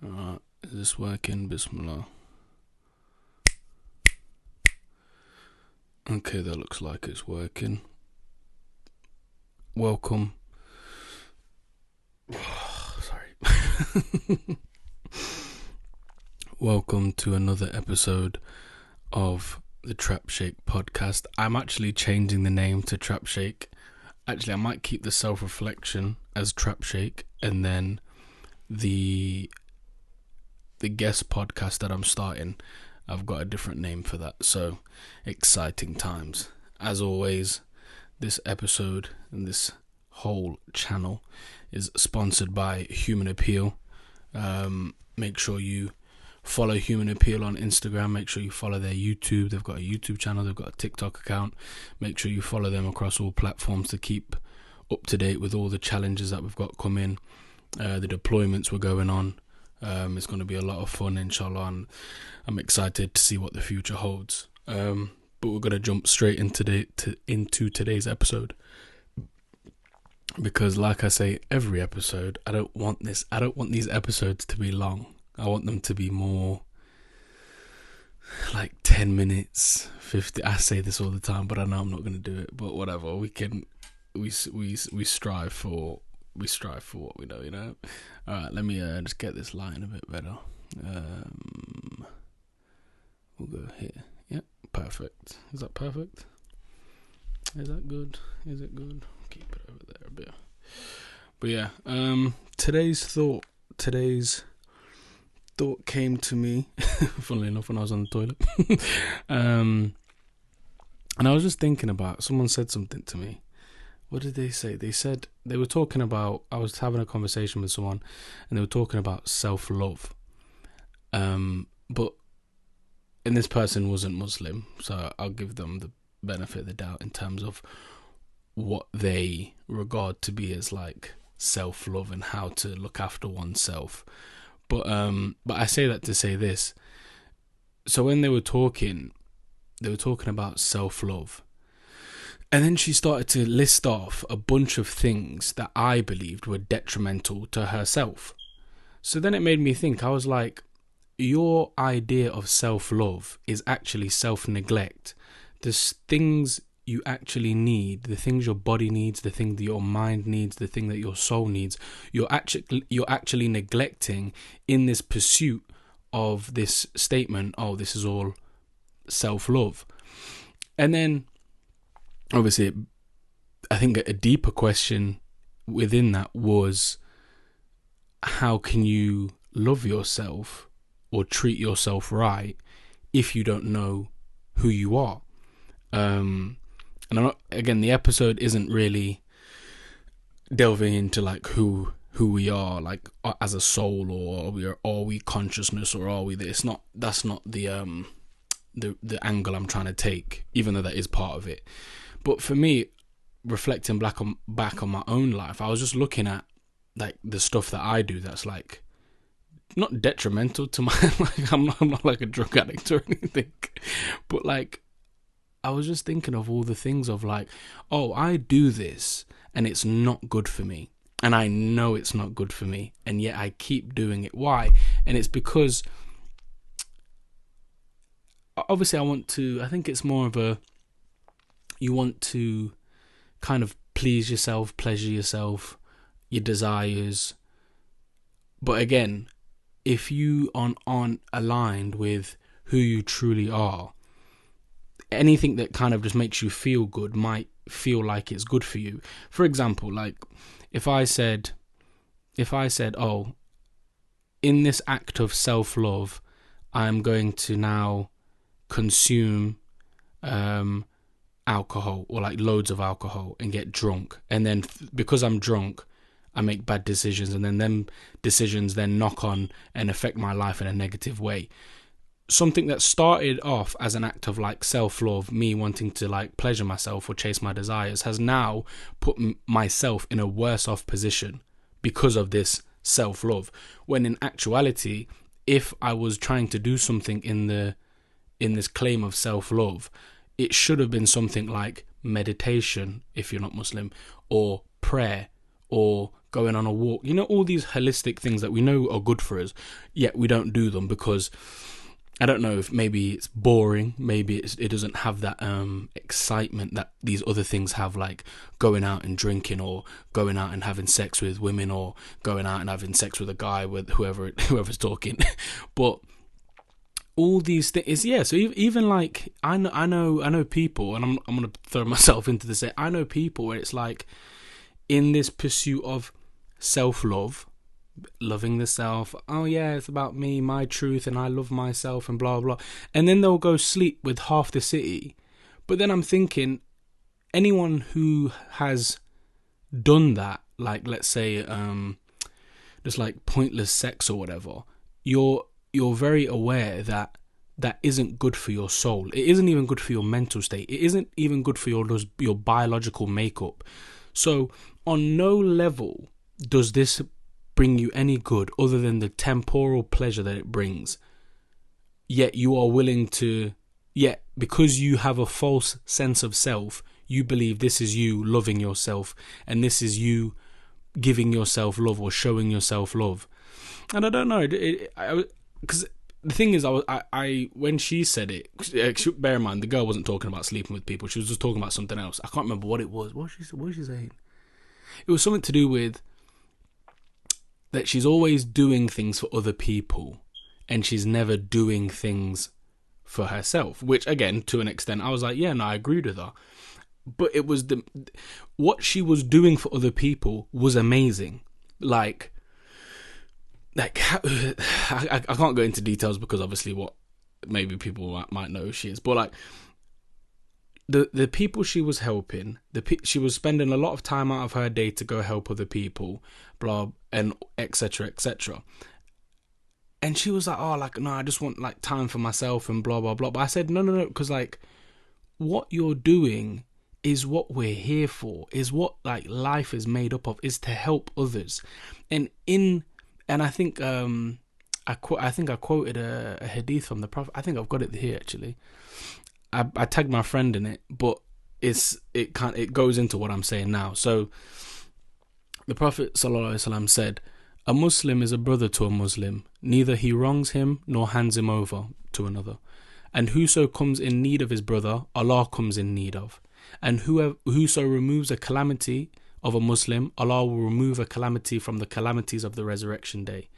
Alright, is this working? Bismillah. Okay, that looks like it's working. Welcome. Sorry. Welcome to another episode of the Trap Shake podcast. I'm actually changing the name to Trap Shake. Actually, I might keep the self-reflection as Trap Shake, and then the guest podcast that I'm starting, I've got a different name for that. So, exciting times. As always, this episode and this whole channel is sponsored by Human Appeal. Make sure you follow Human Appeal on Instagram. Make sure you follow their YouTube. They've got a YouTube channel. They've got a TikTok account. Make sure you follow them across all platforms to keep up to date with all the challenges that we've got coming, the deployments we're going on. It's going to be a lot of fun, inshallah, and I'm excited to see what the future holds. But we're going to jump straight into today's episode, because, like I say, every episode, I don't want these episodes to be long. I want them to be more like 10 minutes, 50. I say this all the time, but I know I'm not going to do it. But whatever, we strive for what we know, you know. All right, let me just get this line a bit better. We'll go here. Yep, perfect. Is that perfect? Is that good? Is it good? Keep it over there a bit. But yeah, today's thought came to me, funnily enough, when I was on the toilet. And I was just thinking about, someone said something to me. What did they say? They said, they were talking about, I was having a conversation with someone, and they were talking about self-love. And this person wasn't Muslim, so I'll give them the benefit of the doubt in terms of what they regard to be as like self-love and how to look after oneself. But I say that to say this. So when they were talking about self-love. And then she started to list off a bunch of things that I believed were detrimental to herself. So then it made me think. I was like, your idea of self-love is actually self-neglect. There's things you actually need, the things your body needs, the thing that your mind needs, the thing that your soul needs, you're actually neglecting in this pursuit of this statement, oh, this is all self-love. And then, obviously, I think a deeper question within that was, how can you love yourself or treat yourself right if you don't know who you are? And again, the episode isn't really delving into like who we are, like as a soul, or are we consciousness, or are we this? That's not the angle I'm trying to take, even though that is part of it. But for me, reflecting back on my own life, I was just looking at like the stuff that I do that's like not detrimental to my like I'm not like a drug addict or anything, but like I was just thinking of all the things of like, oh, I do this and it's not good for me, and I know it's not good for me, and yet I keep doing it. Why? And it's because obviously I think it's more of a, you want to kind of please yourself, pleasure yourself, your desires. But again, if you aren't aligned with who you truly are, anything that kind of just makes you feel good might feel like it's good for you. For example, like if I said, oh, in this act of self-love, I'm going to now consume alcohol, or like loads of alcohol, and get drunk, and then because I'm drunk I make bad decisions, and then them decisions then knock on and affect my life in a negative way. Something that started off as an act of like self-love, me wanting to like pleasure myself or chase my desires, has now put myself in a worse off position because of this self-love, when in actuality, if I was trying to do something in this claim of self-love, it should have been something like meditation, if you're not Muslim, or prayer, or going on a walk. You know, all these holistic things that we know are good for us, yet we don't do them because I don't know if maybe it's boring, maybe it doesn't have that excitement that these other things have, like going out and drinking, or going out and having sex with women, or going out and having sex with a guy, with whoever's talking. But all these things, yeah. So even like I know people, and I'm gonna throw myself into this. I know people where it's like in this pursuit of self-love, loving the self, oh yeah, it's about me, my truth, and I love myself, and blah blah, and then they'll go sleep with half the city. But then I'm thinking, anyone who has done that, like let's say just like pointless sex or whatever, you're very aware that that isn't good for your soul. It isn't even good for your mental state. It isn't even good for your biological makeup. So on no level does this bring you any good other than the temporal pleasure that it brings. Yet you are willing to, because you have a false sense of self, you believe this is you loving yourself, and this is you giving yourself love or showing yourself love. And I don't know, because the thing is, I when she said it, bear in mind the girl wasn't talking about sleeping with people. She was just talking about something else. I can't remember what it was. What was she saying? It was something to do with that she's always doing things for other people and she's never doing things for herself, which again, to an extent, I was like, yeah, no, I agreed with her. But it was what she was doing for other people was amazing. Like I can't go into details because obviously what maybe people might know who she is, but like the people she was helping, she was spending a lot of time out of her day to go help other people, blah, and etc. etc. And she was like, oh, like, no, I just want like time for myself and blah blah blah. But I said, no, because like what you're doing is what we're here for, is what like life is made up of, is to help others. And I think I quoted a hadith from the Prophet. I think I've got it here actually. I tagged my friend in it, but it goes into what I'm saying now. So the Prophet ﷺ said, a Muslim is a brother to a Muslim, neither he wrongs him nor hands him over to another. And whoso comes in need of his brother, Allah comes in need of. And whoso removes a calamity of a Muslim, Allah will remove a calamity from the calamities of the resurrection day.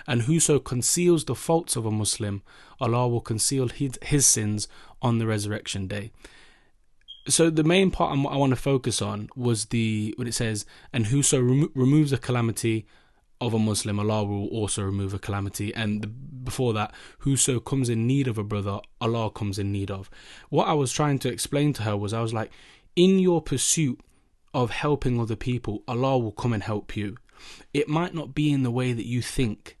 And whoso conceals the faults of a Muslim, Allah will conceal his sins on the resurrection day. So the main part I want to focus on was when it says, and whoso removes a calamity of a Muslim, Allah will also remove a calamity. And before that, whoso comes in need of a brother, Allah comes in need of. What I was trying to explain to her was, I was like, in your pursuit of helping other people, Allah will come and help you. It might not be in the way that you think,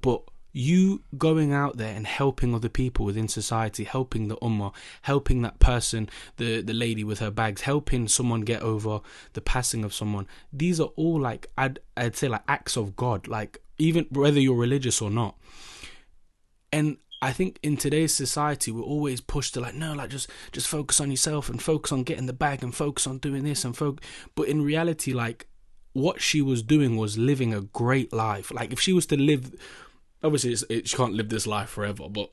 but you going out there and helping other people within society, helping the ummah, helping that person, the lady with her bags, helping someone get over the passing of someone, these are all like, I'd say like acts of God, like even whether you're religious or not. And I think in today's society, we're always pushed to like, no, like just focus on yourself and focus on getting the bag and focus on doing this and but in reality, like what she was doing was living a great life. Like if she was to live, obviously she can't live this life forever, but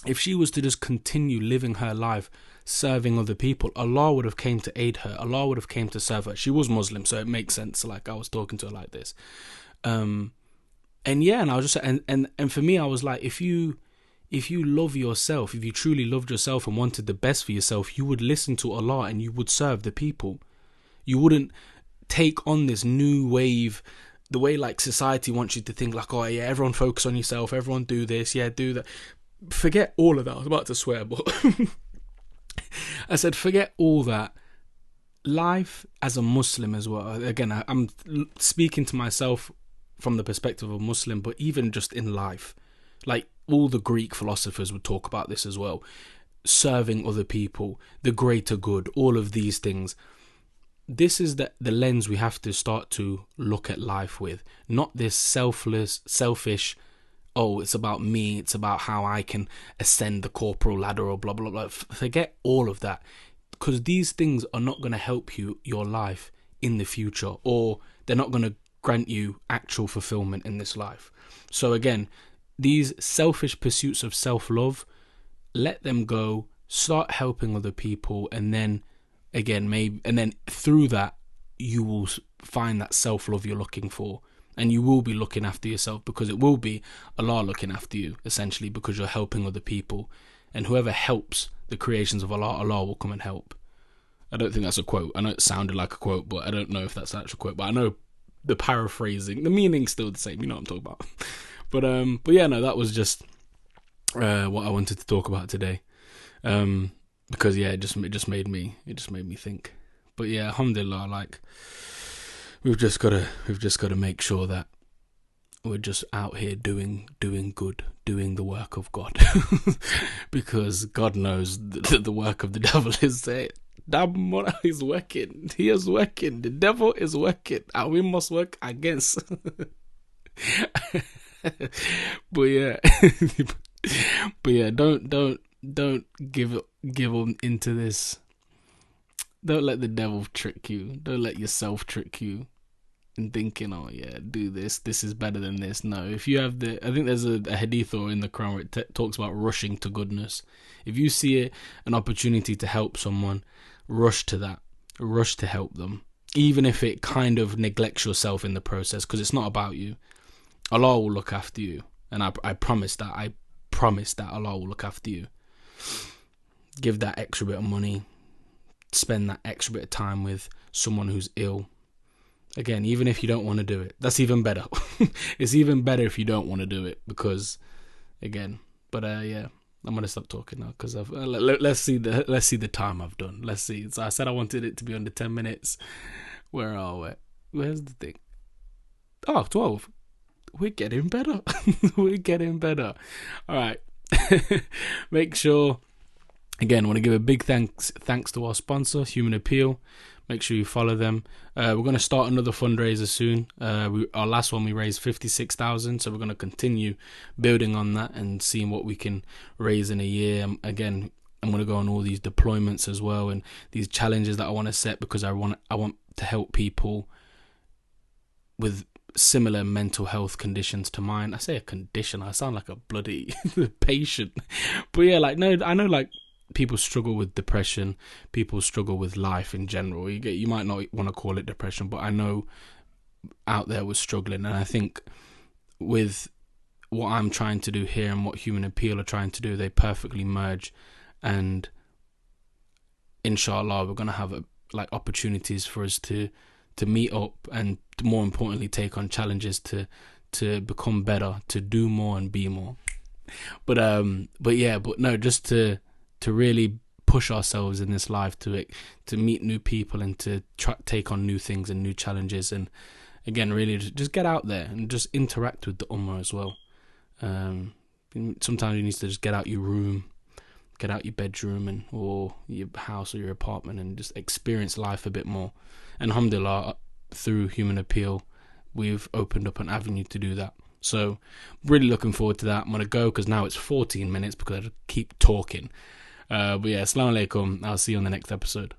if she was to just continue living her life serving other people, Allah would have came to aid her. Allah would have came to serve her. She was Muslim, so it makes sense. Like I was talking to her like this. And I was just, and for me, I was like, if you love yourself, if you truly loved yourself and wanted the best for yourself, you would listen to Allah and you would serve the people. You wouldn't take on this new wave, the way like society wants you to think like, oh yeah, everyone focus on yourself, everyone do this, yeah, do that. Forget all of that. I was about to swear, but I said, forget all that. Life as a Muslim as well. Again, I'm speaking to myself from the perspective of a Muslim, but even just in life, like all the Greek philosophers would talk about this as well. Serving other people, the greater good, all of these things. This is the lens we have to start to look at life with. Not this selfish, oh, it's about me, it's about how I can ascend the corporal ladder or blah, blah, blah. Forget all of that. Because these things are not going to help your life in the future. Or they're not going to grant you actual fulfillment in this life. So again, these selfish pursuits of self-love, let them go, start helping other people, and then through that you will find that self-love you're looking for, and you will be looking after yourself, because it will be Allah looking after you, essentially, because you're helping other people. And whoever helps the creations of Allah, Allah will come and help. I don't think that's a quote. I know it sounded like a quote, but I don't know if that's an actual quote. But I know the paraphrasing, the meaning's still the same. You know what I'm talking about. But yeah, no, that was just what I wanted to talk about today. Because yeah, it just made me think. But yeah, alhamdulillah, like we've just gotta make sure that we're just out here doing good, doing the work of God, because God knows the work of the devil is that is working. He is working. The devil is working, and we must work against. But yeah, don't give into this. Don't let the devil trick you. Don't let yourself trick you in thinking, oh yeah, do this. This is better than this. No, if you have I think there's a hadith or in the Quran where it talks about rushing to goodness. If you see an opportunity to help someone, rush to that. Rush to help them, even if it kind of neglects yourself in the process, because it's not about you. Allah will look after you, and I promise that. I promise that Allah will look after you. Give that extra bit of money. Spend that extra bit of time with someone who's ill. Again, even if you don't want to do it, that's even better. It's even better if you don't want to do it, because, again, but yeah, I'm gonna stop talking now, because let's see the time I've done. Let's see. So I said I wanted it to be under 10 minutes. Where are we? Where's the thing? Oh, 12. We're getting better. We're getting better. All right. Make sure. Again, I want to give a big thanks to our sponsor, Human Appeal. Make sure you follow them. We're going to start another fundraiser soon. Our last one, we raised 56,000, so we're going to continue building on that and seeing what we can raise in a year. Again, I'm going to go on all these deployments as well, and these challenges that I want to set, because I want to help people with similar mental health conditions to mine. I say a condition, I sound like a bloody patient. But yeah, like, no, I know, like, people struggle with depression, people struggle with life in general. You might not want to call it depression, but I know out there was struggling. And I think with what I'm trying to do here and what Human Appeal are trying to do, they perfectly merge. And inshallah, we're going to have opportunities for us to meet up, and more importantly, take on challenges to become better, to do more and be more. But no, just to really push ourselves in this life, to meet new people and to take on new things and new challenges. And again, really just get out there and just interact with the ummah as well. Sometimes you need to just get out your room, get out your bedroom or your house or your apartment, and just experience life a bit more. And alhamdulillah, through Human Appeal, we've opened up an avenue to do that. So really looking forward to that. I'm going to go, because now it's 14 minutes because I keep talking. But yeah, assalamu alaikum. I'll see you on the next episode.